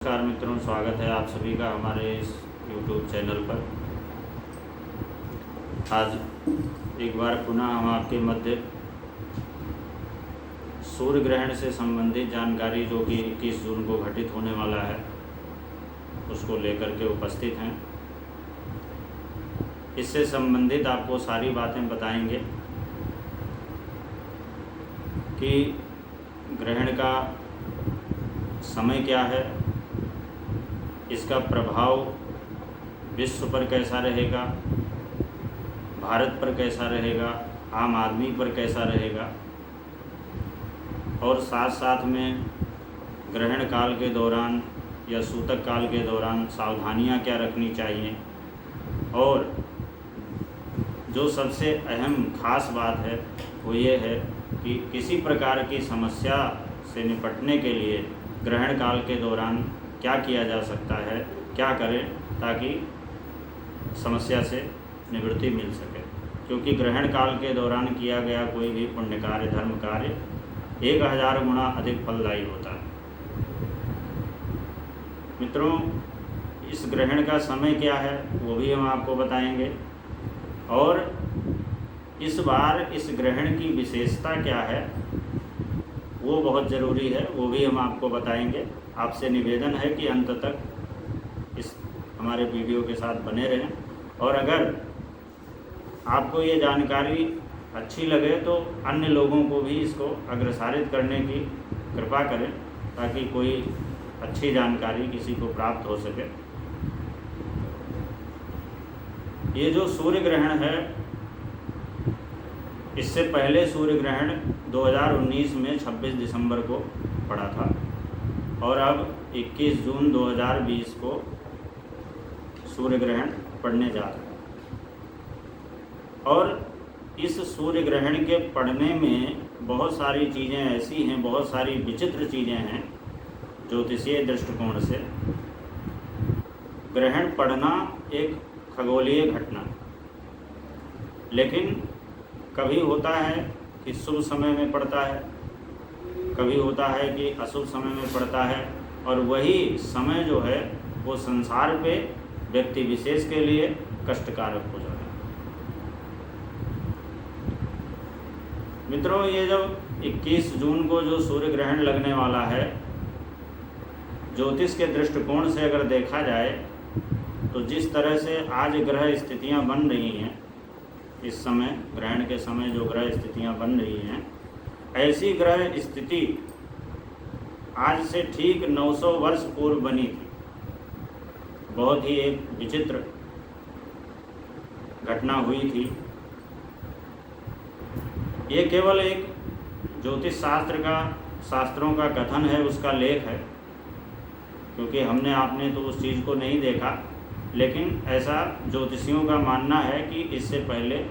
नमस्कार मित्रों, स्वागत है आप सभी का हमारे इस YouTube चैनल पर। आज एक बार पुनः हम आपके मध्य सूर्य ग्रहण से संबंधित जानकारी जो कि 21 जून को घटित होने वाला है उसको लेकर के उपस्थित हैं। इससे संबंधित आपको सारी बातें बताएंगे कि ग्रहण का समय क्या है, इसका प्रभाव विश्व पर कैसा रहेगा, भारत पर कैसा रहेगा, आम आदमी पर कैसा रहेगा, और साथ साथ में ग्रहण काल के दौरान या सूतक काल के दौरान सावधानियां क्या रखनी चाहिए। और जो सबसे अहम खास बात है वो ये है कि किसी प्रकार की समस्या से निपटने के लिए ग्रहण काल के दौरान क्या किया जा सकता है, क्या करें ताकि समस्या से निवृत्ति मिल सके। क्योंकि ग्रहण काल के दौरान किया गया कोई भी पुण्य कार्य, धर्म कार्य 1000 गुना अधिक फलदायी होता है। मित्रों, इस ग्रहण का समय क्या है वो भी हम आपको बताएंगे, और इस बार इस ग्रहण की विशेषता क्या है वो बहुत ज़रूरी है, वो भी हम आपको बताएंगे। आपसे निवेदन है कि अंत तक इस हमारे वीडियो के साथ बने रहें, और अगर आपको ये जानकारी अच्छी लगे तो अन्य लोगों को भी इसको अग्रसारित करने की कृपा करें ताकि कोई अच्छी जानकारी किसी को प्राप्त हो सके। ये जो सूर्य ग्रहण है, इससे पहले सूर्य ग्रहण 2019 में 26 दिसंबर को पड़ा था, और अब 21 जून 2020 को सूर्य ग्रहण पड़ने जा रहा है। और इस सूर्य ग्रहण के पड़ने में बहुत सारी चीज़ें ऐसी हैं, बहुत सारी विचित्र चीज़ें हैं ज्योतिषीय दृष्टिकोण से। ग्रहण पड़ना एक खगोलीय घटना, लेकिन कभी होता है कि शुभ समय में पड़ता है, कभी होता है कि अशुभ समय में पड़ता है, और वही समय जो है वो संसार पे व्यक्ति विशेष के लिए कष्टकारक हो जाता है। मित्रों, ये जब 21 जून को जो सूर्य ग्रहण लगने वाला है, ज्योतिष के दृष्टिकोण से अगर देखा जाए तो जिस तरह से आज ग्रह स्थितियां बन रही हैं, इस समय ग्रहण के समय जो ग्रह स्थितियां बन रही हैं, ऐसी ग्रह स्थिति आज से ठीक 900 वर्ष पूर्व बनी थी। बहुत ही एक विचित्र घटना हुई थी। ये केवल एक ज्योतिष शास्त्रों का कथन है, उसका लेख है, क्योंकि हमने आपने तो उस चीज़ को नहीं देखा, लेकिन ऐसा ज्योतिषियों का मानना है कि इससे पहले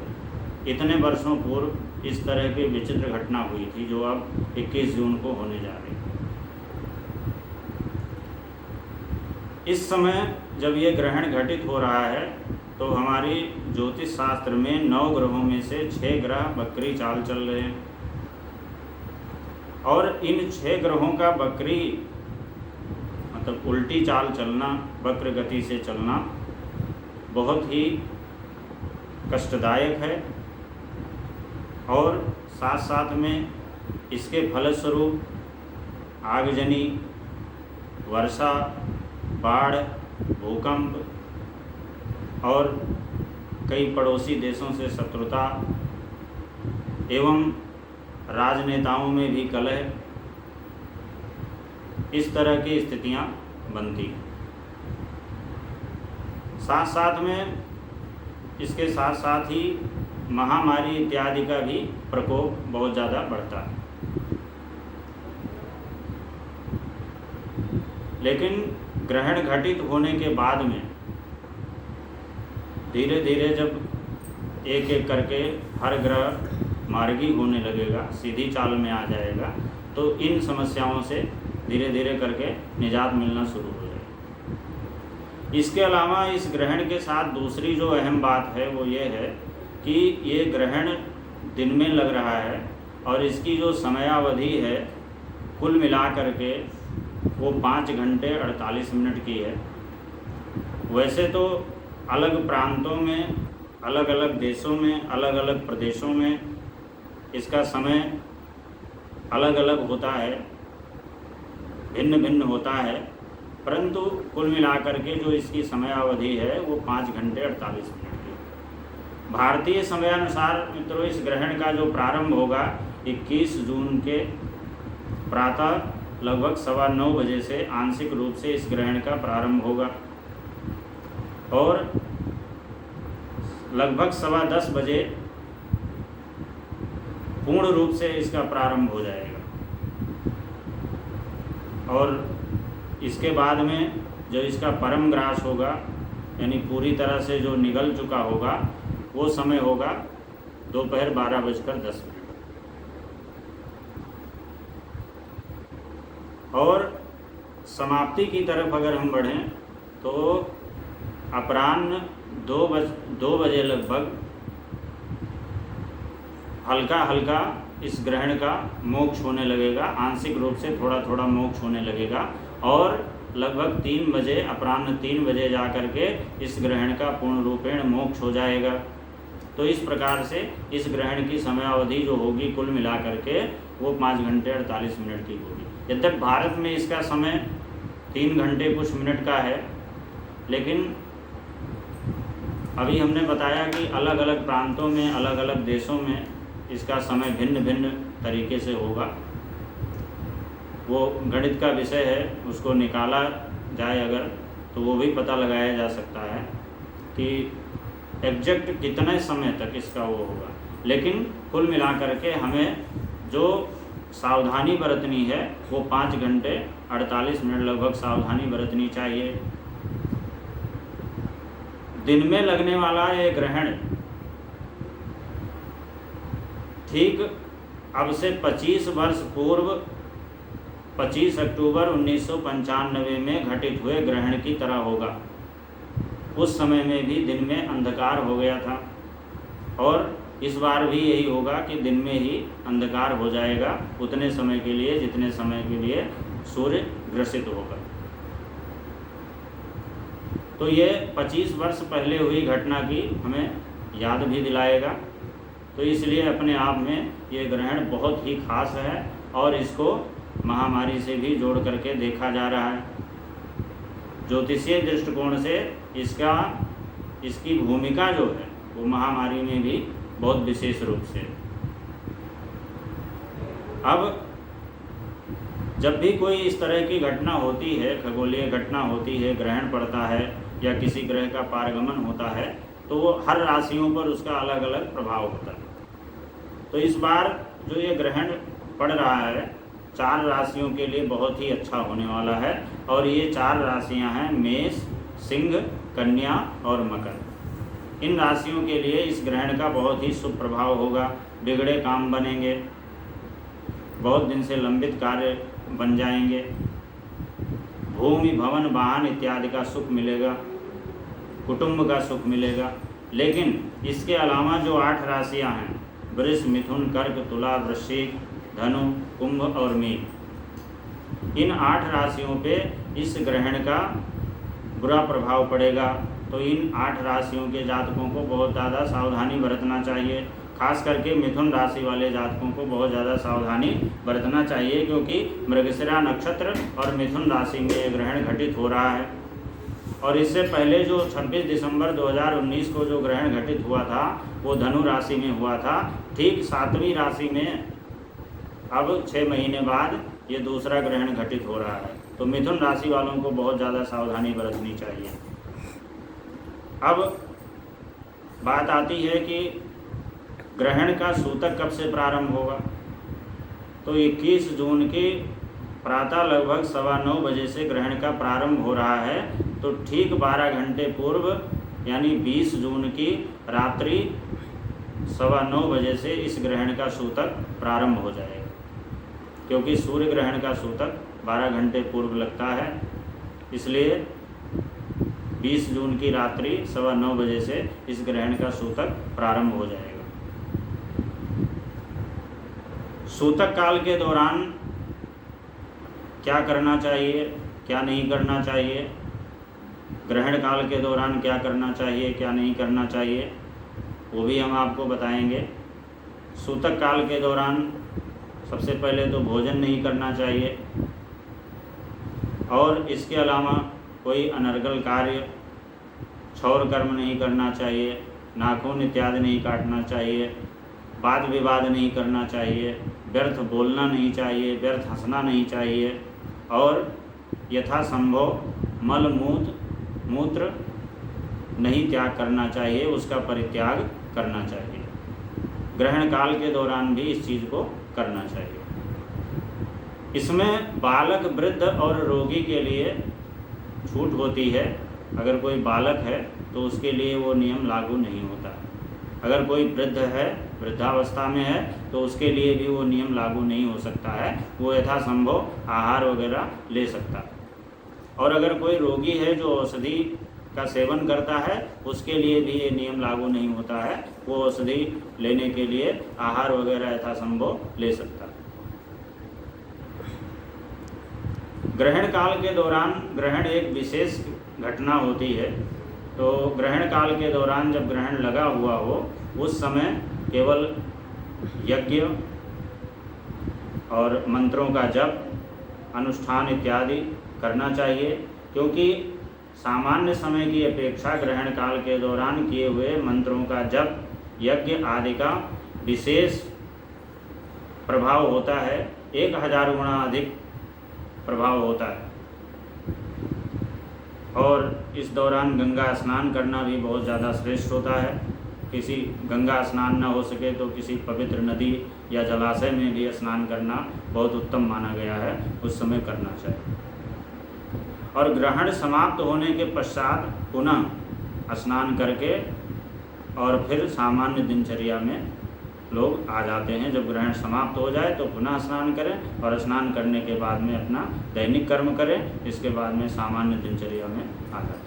इतने वर्षों पूर्व इस तरह की विचित्र घटना हुई थी जो अब 21 जून को होने जा रही है। इस समय जब ये ग्रहण घटित हो रहा है तो हमारी ज्योतिष शास्त्र में 9 ग्रहों में से 6 ग्रह वक्री चाल चल रहे हैं, और इन 6 ग्रहों का वक्री मतलब उल्टी चाल चलना, वक्र गति से चलना बहुत ही कष्टदायक है, और साथ साथ में इसके फलस्वरूप आगजनी, वर्षा, बाढ़, भूकंप और कई पड़ोसी देशों से शत्रुता एवं राजनेताओं में भी कलह, इस तरह की स्थितियां बनती हैं। साथ साथ में इसके साथ साथ ही महामारी इत्यादि का भी प्रकोप बहुत ज़्यादा बढ़ता है। लेकिन ग्रहण घटित होने के बाद में धीरे धीरे जब एक एक करके हर ग्रह मार्गी होने लगेगा, सीधी चाल में आ जाएगा, तो इन समस्याओं से धीरे धीरे करके निजात मिलना शुरू हो जाएगी। इसके अलावा इस ग्रहण के साथ दूसरी जो अहम बात है वो ये है कि ये ग्रहण दिन में लग रहा है, और इसकी जो समयावधि है कुल मिला करके वो 5 घंटे 48 मिनट की है। वैसे तो अलग प्रांतों में, अलग अलग देशों में, अलग अलग प्रदेशों में इसका समय अलग अलग होता है, भिन्न भिन्न होता है, परंतु कुल मिलाकर के जो इसकी समय अवधि है वो 5 घंटे 48 मिनट की। भारतीय समयानुसार मित्रों इस ग्रहण का जो प्रारंभ होगा 21 जून के प्रातः लगभग 9:15 बजे से आंशिक रूप से इस ग्रहण का प्रारंभ होगा और लगभग 10:15 बजे पूर्ण रूप से इसका प्रारंभ हो जाएगा। और इसके बाद में जो इसका परम ग्रास होगा, यानी पूरी तरह से जो निगल चुका होगा, वो समय होगा दोपहर 12:10 और समाप्ति की तरफ अगर हम बढ़ें तो अपराह्न 2 बजे लगभग हल्का हल्का इस ग्रहण का मोक्ष होने लगेगा, आंशिक रूप से थोड़ा थोड़ा मोक्ष होने लगेगा और लगभग 3 बजे, अपराह्न 3 बजे जा कर के इस ग्रहण का पूर्ण रूपेण मोक्ष हो जाएगा। तो इस प्रकार से इस ग्रहण की समयावधि जो होगी कुल मिला करके वो 5 घंटे 48 मिनट की होगी। यद्यप भारत में इसका समय 3 घंटे कुछ मिनट का है, लेकिन अभी हमने बताया कि अलग अलग प्रांतों में, अलग अलग देशों में इसका समय भिन्न भिन्न तरीके से होगा। वो गणित का विषय है, उसको निकाला जाए अगर तो वो भी पता लगाया जा सकता है कि एग्जैक्ट कितने समय तक इसका वो होगा। लेकिन कुल मिलाकर के हमें जो सावधानी बरतनी है वो 5 घंटे 48 मिनट लगभग सावधानी बरतनी चाहिए। दिन में लगने वाला ये ग्रहण ठीक अब से 25 वर्ष पूर्व 25 अक्टूबर 1995 में घटित हुए ग्रहण की तरह होगा। उस समय में भी दिन में अंधकार हो गया था और इस बार भी यही होगा कि दिन में ही अंधकार हो जाएगा उतने समय के लिए जितने समय के लिए सूर्य ग्रसित होगा। तो ये 25 वर्ष पहले हुई घटना की हमें याद भी दिलाएगा। तो इसलिए अपने आप में ये ग्रहण बहुत ही खास है और इसको महामारी से भी जोड़ करके देखा जा रहा है। ज्योतिषीय दृष्टिकोण से इसकी भूमिका जो है वो महामारी में भी बहुत विशेष रूप से। अब जब भी कोई इस तरह की घटना होती है, खगोलीय घटना होती है, ग्रहण पड़ता है या किसी ग्रह का पारगमन होता है, तो वो हर राशियों पर उसका अलग अलग प्रभाव होता है। तो इस बार जो ये ग्रहण पड़ रहा है 4 राशियों के लिए बहुत ही अच्छा होने वाला है और ये 4 राशियां हैं मेष, सिंह, कन्या और मकर। इन राशियों के लिए इस ग्रहण का बहुत ही शुभ प्रभाव होगा। बिगड़े काम बनेंगे, बहुत दिन से लंबित कार्य बन जाएंगे, भूमि, भवन, वाहन इत्यादि का सुख मिलेगा, कुटुंब का सुख मिलेगा। लेकिन इसके अलावा जो 8 राशियां हैं वृष, मिथुन, कर्क, तुला, वृश्चिक, धनु, कुंभ और मीन, इन 8 राशियों पे इस ग्रहण का बुरा प्रभाव पड़ेगा। तो इन 8 राशियों के जातकों को बहुत ज़्यादा सावधानी बरतना चाहिए। खास करके मिथुन राशि वाले जातकों को बहुत ज़्यादा सावधानी बरतना चाहिए, क्योंकि मृगशिरा नक्षत्र और मिथुन राशि में ये ग्रहण घटित हो रहा है। और इससे पहले जो 26 दिसंबर 2019 को जो ग्रहण घटित हुआ था वो धनु राशि में हुआ था। ठीक 7वीं राशि में अब 6 महीने बाद ये दूसरा ग्रहण घटित हो रहा है। तो मिथुन राशि वालों को बहुत ज़्यादा सावधानी बरतनी चाहिए। अब बात आती है कि ग्रहण का सूतक कब से प्रारंभ होगा। तो 21 जून के प्रातः लगभग 9:15 बजे से ग्रहण का प्रारंभ हो रहा है। तो ठीक 12 घंटे पूर्व यानी 20 जून की रात्रि 9:15 बजे से इस ग्रहण का सूतक प्रारंभ हो जाएगा, क्योंकि सूर्य ग्रहण का सूतक 12 घंटे पूर्व लगता है। इसलिए 20 जून की रात्रि 9:15 बजे से इस ग्रहण का सूतक प्रारंभ हो जाएगा। सूतक काल के दौरान क्या करना चाहिए, क्या नहीं करना चाहिए, ग्रहण काल के दौरान क्या करना चाहिए, क्या नहीं करना चाहिए, वो भी हम आपको बताएंगे। सूतक काल के दौरान सबसे पहले तो भोजन नहीं करना चाहिए और इसके अलावा कोई अनर्गल कार्य, क्षौर कर्म नहीं करना चाहिए, नाखून इत्यादि नहीं काटना चाहिए, वाद विवाद नहीं करना चाहिए, व्यर्थ बोलना नहीं चाहिए, व्यर्थ हंसना नहीं चाहिए और यथासंभव मल मूत्र नहीं त्याग करना चाहिए, उसका परित्याग करना चाहिए। ग्रहण काल के दौरान भी इस चीज़ को करना चाहिए। इसमें बालक, वृद्ध और रोगी के लिए छूट होती है। अगर कोई बालक है तो उसके लिए वो नियम लागू नहीं होता। अगर कोई वृद्ध है, वृद्धावस्था में है, तो उसके लिए भी वो नियम लागू नहीं हो सकता है। वो यथासंभव आहार वगैरह ले सकता है। और अगर कोई रोगी है जो औषधि का सेवन करता है, उसके लिए भी ये नियम लागू नहीं होता है। वो औषधि लेने के लिए आहार वगैरह यथासंभव ले सकता है। ग्रहण काल के दौरान, ग्रहण एक विशेष घटना होती है। तो ग्रहण काल के दौरान जब ग्रहण लगा हुआ हो, उस समय केवल यज्ञ और मंत्रों का जप, अनुष्ठान इत्यादि करना चाहिए, क्योंकि सामान्य समय की अपेक्षा ग्रहण काल के दौरान किए हुए मंत्रों का जप, यज्ञ आदि का विशेष प्रभाव होता है। 1000 गुना अधिक प्रभाव होता है। और इस दौरान गंगा स्नान करना भी बहुत ज़्यादा श्रेष्ठ होता है। किसी गंगा स्नान न हो सके तो किसी पवित्र नदी या जलाशय में भी स्नान करना बहुत उत्तम माना गया है, उस समय करना चाहिए। और ग्रहण समाप्त होने के पश्चात पुनः स्नान करके और फिर सामान्य दिनचर्या में लोग आ जाते हैं। जब ग्रहण समाप्त हो जाए तो पुनः स्नान करें और स्नान करने के बाद में अपना दैनिक कर्म करें। इसके बाद में सामान्य दिनचर्या में आ जाते हैं।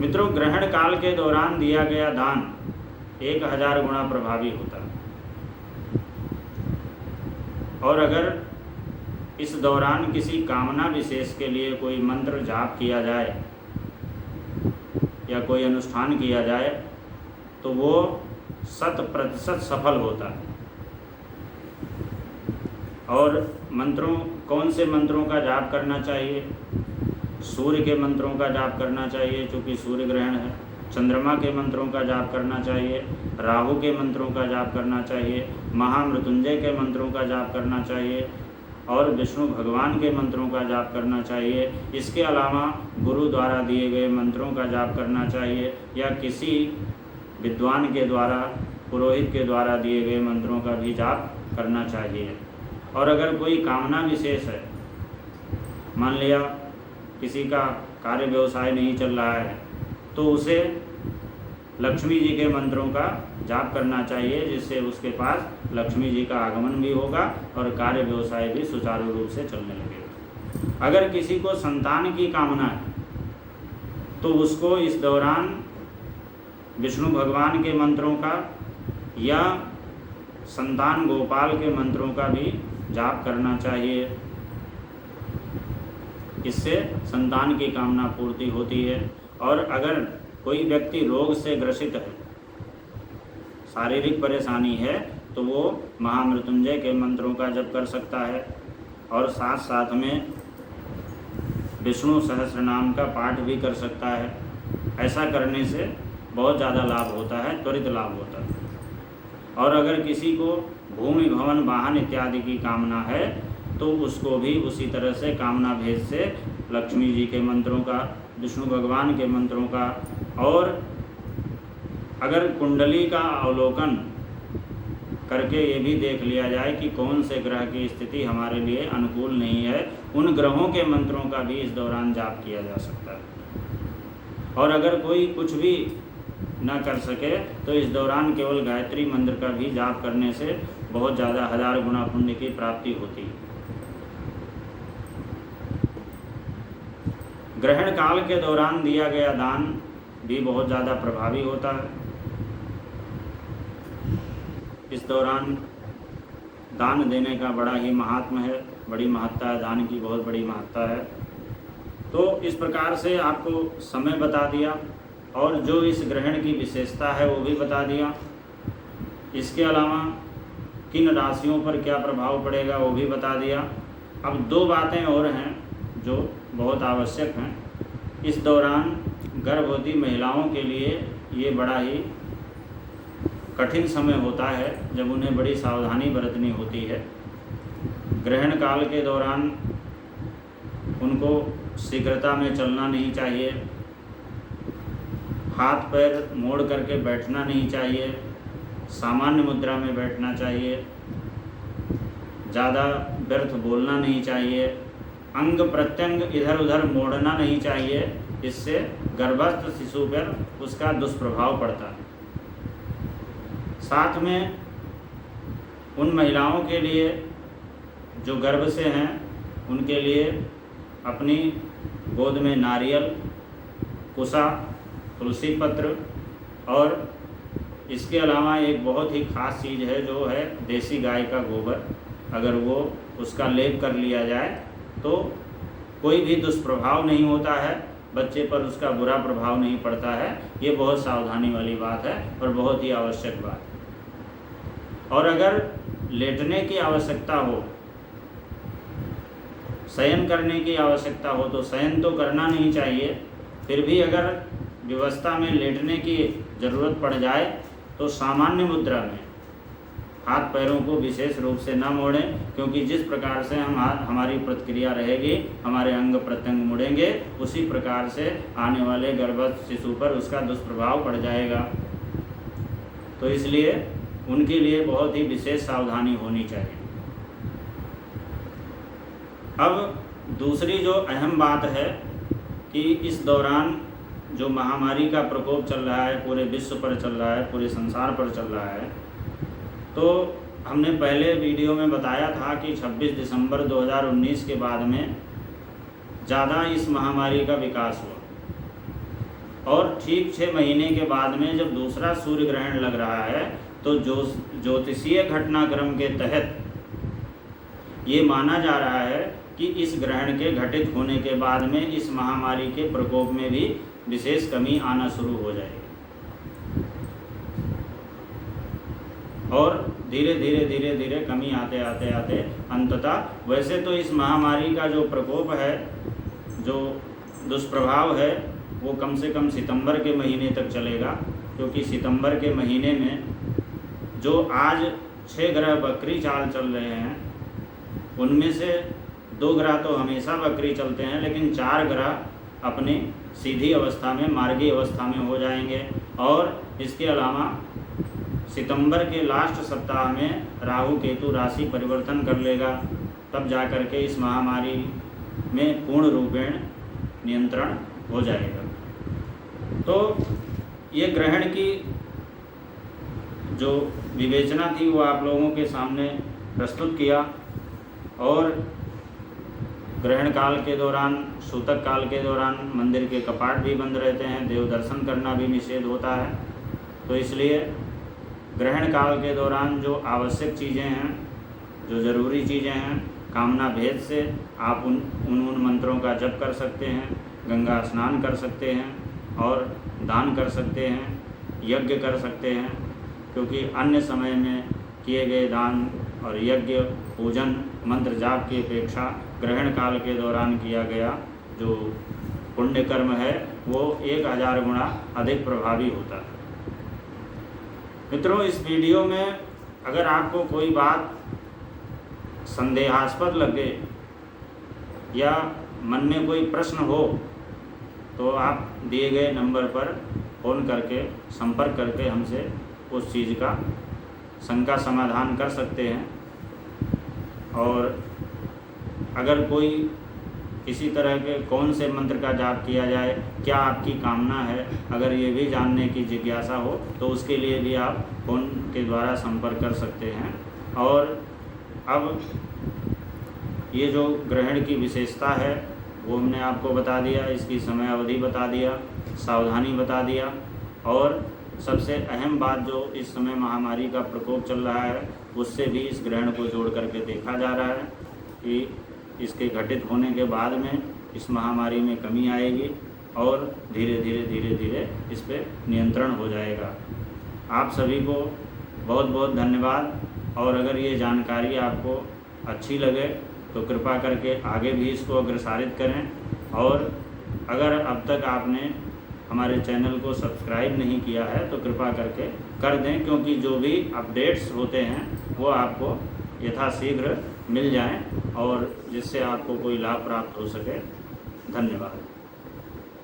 मित्रों, ग्रहण काल के दौरान दिया गया दान 1000 गुना प्रभावी होता है। और अगर इस दौरान किसी कामना विशेष के लिए कोई मंत्र जाप किया जाए या कोई अनुष्ठान किया जाए तो वो 100% सफल होता है। और मंत्रों, कौन से मंत्रों का जाप करना चाहिए? सूर्य के मंत्रों का जाप करना चाहिए, चूँकि सूर्य ग्रहण है। चंद्रमा के मंत्रों का जाप करना चाहिए, राहु के मंत्रों का जाप करना चाहिए, महामृत्युंजय के मंत्रों का जाप करना चाहिए और विष्णु भगवान के मंत्रों का जाप करना चाहिए। इसके अलावा गुरु द्वारा दिए गए मंत्रों का जाप करना चाहिए या किसी विद्वान के द्वारा, पुरोहित के द्वारा दिए गए मंत्रों का भी जाप करना चाहिए। और अगर कोई कामना विशेष है, मान लिया किसी का कार्य व्यवसाय नहीं चल रहा है, तो उसे लक्ष्मी जी के मंत्रों का जाप करना चाहिए, जिससे उसके पास लक्ष्मी जी का आगमन भी होगा और कार्य व्यवसाय भी सुचारू रूप से चलने लगेगा। अगर किसी को संतान की कामना है तो उसको इस दौरान विष्णु भगवान के मंत्रों का या संतान गोपाल के मंत्रों का भी जाप करना चाहिए। इससे संतान की कामना पूर्ति होती है। और अगर कोई व्यक्ति रोग से ग्रसित है, शारीरिक परेशानी है, तो वो महामृत्युंजय के मंत्रों का जप कर सकता है और साथ साथ में विष्णु सहस्त्र नाम का पाठ भी कर सकता है। ऐसा करने से बहुत ज़्यादा लाभ होता है, त्वरित लाभ होता है। और अगर किसी को भूमि, भवन, वाहन इत्यादि की कामना है तो उसको भी उसी तरह से कामना भेद से लक्ष्मी जी के मंत्रों का, विष्णु भगवान के मंत्रों का, और अगर कुंडली का अवलोकन करके ये भी देख लिया जाए कि कौन से ग्रह की स्थिति हमारे लिए अनुकूल नहीं है, उन ग्रहों के मंत्रों का भी इस दौरान जाप किया जा सकता है। और अगर कोई कुछ भी न कर सके तो इस दौरान केवल गायत्री मंत्र का भी जाप करने से बहुत ज़्यादा 1000 गुना पुण्य की प्राप्ति होती है। ग्रहण काल के दौरान दिया गया दान भी बहुत ज़्यादा प्रभावी होता है। इस दौरान दान देने का बड़ा ही महात्म है, बड़ी महत्ता है, दान की बहुत बड़ी महत्ता है। तो इस प्रकार से आपको समय बता दिया और जो इस ग्रहण की विशेषता है वो भी बता दिया। इसके अलावा किन राशियों पर क्या प्रभाव पड़ेगा वो भी बता दिया। अब दो बातें और हैं जो बहुत आवश्यक हैं। इस दौरान गर्भवती महिलाओं के लिए ये बड़ा ही कठिन समय होता है जब उन्हें बड़ी सावधानी बरतनी होती है। ग्रहण काल के दौरान उनको शीघ्रता में चलना नहीं चाहिए, हाथ पैर मोड़ करके बैठना नहीं चाहिए, सामान्य मुद्रा में बैठना चाहिए, ज़्यादा व्यर्थ बोलना नहीं चाहिए, अंग प्रत्यंग इधर उधर मोड़ना नहीं चाहिए, इससे गर्भस्थ शिशु पर उसका दुष्प्रभाव पड़ता है। साथ में उन महिलाओं के लिए जो गर्भ से हैं उनके लिए अपनी गोद में नारियल, कुसा, तुलसी पत्र और इसके अलावा एक बहुत ही ख़ास चीज़ है जो है देसी गाय का गोबर, अगर वो उसका लेप कर लिया जाए तो कोई भी दुष्प्रभाव नहीं होता है, बच्चे पर उसका बुरा प्रभाव नहीं पड़ता है। ये बहुत सावधानी वाली बात है और बहुत ही आवश्यक बात है। और अगर लेटने की आवश्यकता हो, शयन करने की आवश्यकता हो तो शयन तो करना नहीं चाहिए, फिर भी अगर व्यवस्था में लेटने की ज़रूरत पड़ जाए तो सामान्य मुद्रा में हाथ पैरों को विशेष रूप से न मोड़ें, क्योंकि जिस प्रकार से हमारी प्रतिक्रिया रहेगी, हमारे अंग प्रत्यंग मुड़ेंगे, उसी प्रकार से आने वाले गर्भस्थ शिशु पर उसका दुष्प्रभाव पड़ जाएगा। तो इसलिए उनके लिए बहुत ही विशेष सावधानी होनी चाहिए। अब दूसरी जो अहम बात है कि इस दौरान जो महामारी का प्रकोप चल रहा है, पूरे विश्व पर चल रहा है, पूरे संसार पर चल रहा है, तो हमने पहले वीडियो में बताया था कि 26 दिसंबर 2019 के बाद में ज़्यादा इस महामारी का विकास हुआ और ठीक 6 महीने के बाद में जब दूसरा सूर्य ग्रहण लग रहा है तो ज्योतिषीय घटनाक्रम के तहत ये माना जा रहा है कि इस ग्रहण के घटित होने के बाद में इस महामारी के प्रकोप में भी विशेष कमी आना शुरू हो जाएगी और धीरे धीरे कमी आते आते अंततः वैसे तो इस महामारी का जो प्रकोप है, जो दुष्प्रभाव है, वो कम से कम सितंबर के महीने तक चलेगा, क्योंकि सितंबर के महीने में जो आज 6 ग्रह वक्री चाल चल रहे हैं उनमें से 2 ग्रह तो हमेशा वक्री चलते हैं, लेकिन 4 ग्रह अपनी सीधी अवस्था में, मार्गी अवस्था में हो जाएंगे। और इसके अलावा सितंबर के लास्ट सप्ताह में राहु केतु राशि परिवर्तन कर लेगा, तब जा कर के इस महामारी में पूर्ण रूपेण नियंत्रण हो जाएगा। तो ये ग्रहण की जो विवेचना थी वो आप लोगों के सामने प्रस्तुत किया। और ग्रहण काल के दौरान, सूतक काल के दौरान मंदिर के कपाट भी बंद रहते हैं, देव दर्शन करना भी निषेध होता है। तो इसलिए ग्रहण काल के दौरान जो आवश्यक चीज़ें हैं, जो ज़रूरी चीज़ें हैं, कामना भेद से आप उन मंत्रों का जप कर सकते हैं, गंगा स्नान कर सकते हैं और दान कर सकते हैं, यज्ञ कर सकते हैं, क्योंकि अन्य समय में किए गए दान और यज्ञ, पूजन, मंत्र जाप की अपेक्षा ग्रहण काल के दौरान किया गया जो पुण्य कर्म है वो 1000 गुना अधिक प्रभावी होता है। मित्रों, इस वीडियो में अगर आपको कोई बात संदेहास्पद लगे या मन में कोई प्रश्न हो तो आप दिए गए नंबर पर फ़ोन करके संपर्क करके हमसे उस चीज़ का शंका समाधान कर सकते हैं। और अगर कोई किसी तरह के कौन से मंत्र का जाप किया जाए, क्या आपकी कामना है, अगर ये भी जानने की जिज्ञासा हो तो उसके लिए भी आप फ़ोन के द्वारा संपर्क कर सकते हैं। और अब ये जो ग्रहण की विशेषता है वो हमने आपको बता दिया, इसकी समय अवधि बता दिया, सावधानी बता दिया और सबसे अहम बात जो इस समय महामारी का प्रकोप चल रहा है उससे भी इस ग्रहण को जोड़ करके देखा जा रहा है कि इसके घटित होने के बाद में इस महामारी में कमी आएगी और धीरे धीरे इस पर नियंत्रण हो जाएगा। आप सभी को बहुत बहुत धन्यवाद। और अगर ये जानकारी आपको अच्छी लगे तो कृपा करके आगे भी इसको अग्रसारित करें। और अगर अब तक आपने हमारे चैनल को सब्सक्राइब नहीं किया है तो कृपा करके कर दें, क्योंकि जो भी अपडेट्स होते हैं वो आपको यथाशीघ्र मिल जाएं और जिससे आपको कोई लाभ प्राप्त हो सके। धन्यवाद।